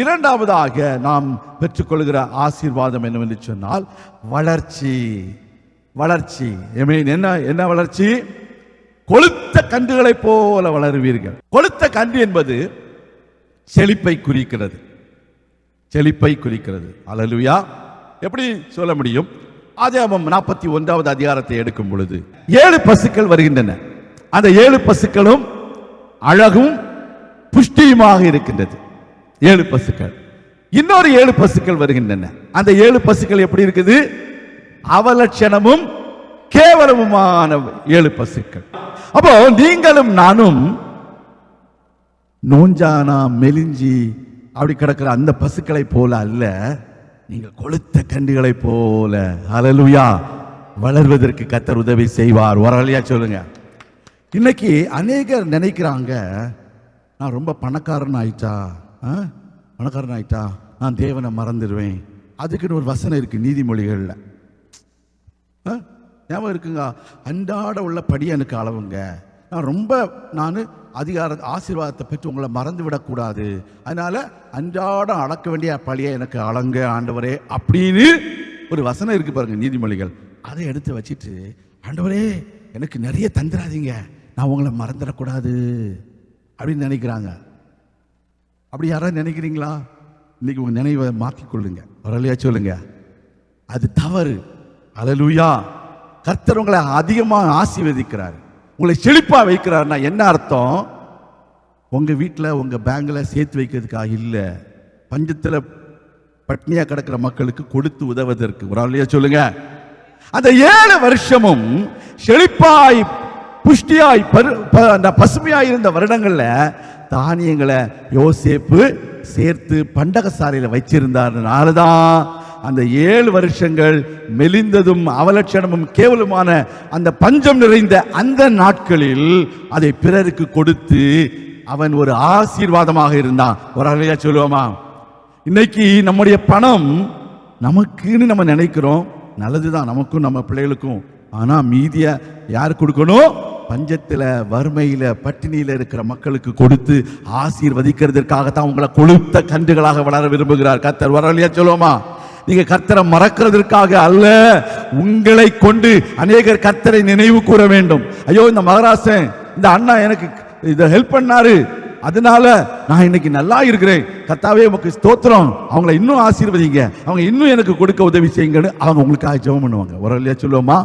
இரண்டாவதாக நாம் பெற்றுக்கொள்கிற ஆசீர்வாதம் என்னவென்று சொன்னால் வளர்ச்சி. வளர்ச்சி என்ன என்ன வளர்ச்சி? கொழுத்த கன்றுகளை போல வளருவீர்கள். கொழுத்த கன்று என்பது செழிப்பை குறிக்கிறது. செழிப்பை குறிக்கிறது. அல்லேலூயா. எப்படி சொல்ல முடியும்? ஆதியாகமம் 41வது அதிகாரத்தை எடுக்கும் பொழுது 7 பசுக்கள் வருகின்றன. அந்த 7 பசுக்களும் அழகும் புஷ்டியுமாக இருக்கின்றது. 7 பசுக்கள். இன்னொரு 7 பசுக்கள் வருகின்றன. அந்த 7 பசுக்கள் எப்படி இருக்குது? அவலட்சணமும் கேவலமுமான 7 பசுக்கள். அப்போ நீங்களும் நானும் நோஞ்சானா மெலிஞ்சி அப்படி கிடக்கிற அந்த பசுக்களை போல அல்ல, நீங்கள் கொழுத்த கன்றுகளை போல அல்லேலூயா வளர்வதற்கு கர்த்தர் உதவி செய்வார். வரலையா சொல்லுங்க. இன்னைக்கு அநேகர் நினைக்கிறாங்க, நான் ரொம்ப பணக்காரன் ஆயிட்டா நான் தேவனை மறந்துடுவேன். அதுக்குன்னு ஒரு வசனம் இருக்கு நீதிமொழிகள்ல. ஞாபகம் இருக்குங்க? அன்றாட உள்ள படி எனக்கு அளவுங்க. நான் ஆசீர்வாதத்தை பெற்று உங்களை மறந்து விடக்கூடாது. அதனால அன்றாடம் அளக்க வேண்டிய பழியை எனக்கு அளங்க ஆண்டவரே அப்படின்னு ஒரு வசனம் இருக்கு பாருங்க நீதிமொழிகள். அதை எடுத்து வச்சுட்டு, ஆண்டவரே எனக்கு நிறைய தந்துடாதீங்க, நான் உங்களை மறந்துடக்கூடாது அப்படின்னு நினைக்கிறாங்க. அப்படி யாராவது நினைக்கிறீங்களா? இன்னைக்கு உங்க நினைவை மாற்றிக்கொள்ளுங்க. வரலையா சொல்லுங்க. அது தவறு. அல்லேலூயா. கர்த்தர் உங்களை அதிகமாக ஆசீர்வதிக்கிறார், உங்களை செழிப்பா வைக்கிறார்னா என்ன அர்த்தம்? உங்க வீட்டில் உங்க பேங்க்ல சேர்த்து வைக்கிறதுக்காக இல்லை, பஞ்சத்தில் பட்னியா கிடக்கிற மக்களுக்கு கொடுத்து உதவுவதற்கு. ஒரு ஆளையா சொல்லுங்க. அந்த 7 வருஷமும் செழிப்பாய் புஷ்டியாய் பசுமையாய் இருந்த வருடங்கள்ல தானியங்களை யோசேப்பு சேர்த்து பண்டகசாலையில் வச்சிருந்தாருனாலதான் அந்த 7 வருஷங்கள் மெலிந்ததும் அவலட்சணமும் கேவலமான அந்த பஞ்சம் நிறைந்த அந்த நாட்களில் அதை பிறருக்கு கொடுத்து அவன் ஒரு ஆசீர்வாதமாக இருந்தான். ஒரு அலையா சொல்லுவோமா? இன்னைக்கு நம்முடைய பணம் நமக்குன்னு நம்ம நினைக்கிறோம், நல்லதுதான் நமக்கும் நம்ம பிள்ளைகளுக்கும். ஆனா மீதிய யார் கொடுக்கணும்? பஞ்சத்துல வறுமையில பட்டினியில இருக்கிற மக்களுக்கு கொடுத்து ஆசீர்வதிக்கிறதுக்காகத்தான் உங்களை கொழுத்த கன்றுகளாக வளர விரும்புகிறார் கர்த்தர். வரலையா சொல்லுவோமா? நீங்க கர்த்தரை மறக்கிறதுக்காக அல்ல, உங்களை கொண்டு அநேகர் கர்த்தரை நினைவு கூற வேண்டும். ஐயோ, இந்த மகாராஷ்டிரன் இந்த அண்ணா எனக்கு இதை ஹெல்ப் பண்ணாரு, அதனால நான் இன்னைக்கு நல்லா இருக்கிறேன், கர்த்தாவே உமக்கு ஸ்தோத்திரம், அவங்கள இன்னும் ஆசீர்வதிங்க, அவங்க இன்னும் எனக்கு கொடுக்க உதவி செய்யுங்கன்னு அவங்க உங்களுக்காக ஜெபம் பண்ணுவாங்க. ஒரு இல்லையா சொல்லுவோமா?